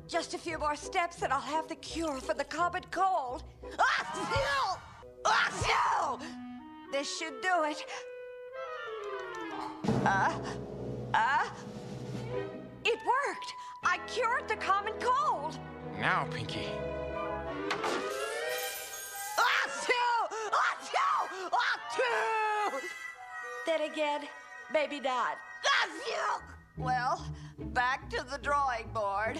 Just a few more steps and I'll have the cure for the common cold. This should do it. It worked. I cured the common cold. Now, Pinky. Then again, maybe not. Well, back to the drawing board.